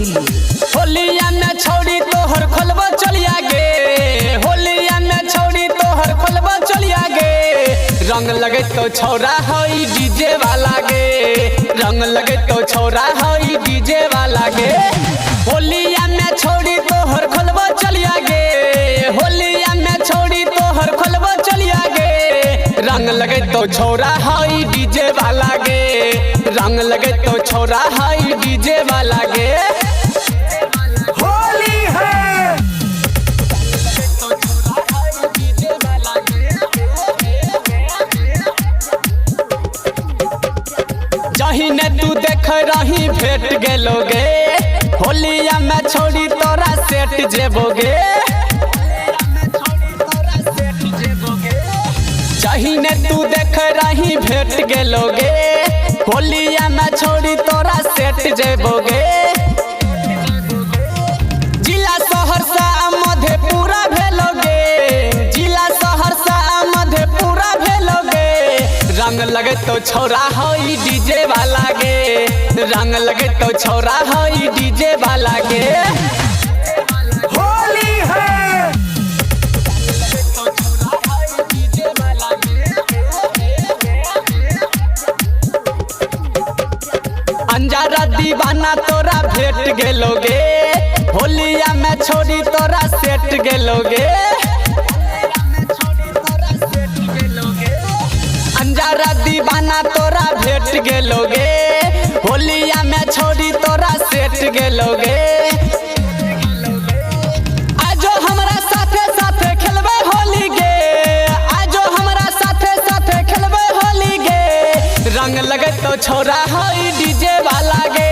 होलिया में छौड़ी तोहर खोलबो चलिया गे, होलिया में छौड़ी तोहर खोलबो चलिया गे। रंग लगे तो छौरा हई डीजे वाला गे, रंग लगे तो छौरा हई डीजे वाला गे। होलिया में छौड़ी तोहर खोलबो चलिया गे, होलिया में छौड़ी तोहर खोलबो चलिया गे। रंग लगे तो छौरा हई डीजे वाला गे, रंग लगे तो छौरा हई डीजे वाला गे। होली है जही ने तू देख रही भेट गेलोगे, होलिया में छोड़ी तोरा सेट जेबोगे। जही ने तू देख रही भेट गेलोगे, होलिया में छोड़ी तोरा सेट जेबोगे। जिला सहरसा मधेपुरा भेलोगे, जिला सहरसा मधेपुरा भेलोगे। रंग लगे तो छौरा हई डीजे वाला गे, रंग लगे तो छौरा हई डीजे वाला गे। होली है अंजारा दीवाना तोरा भेट गेलोगे, होलिया में छोड़ी तोरा सेट गेलोगे। अंजारा दीवाना तोरा भेट गेलोगे, होलिया में छोड़ी तोरा सेट गेलोगे। आजो हमरा साथे साथे खेलबे होली गे, आजो हमरा साथे साथे खेलबे होली गे। रंग लगे तो छौरा हई डीजे वाला गे,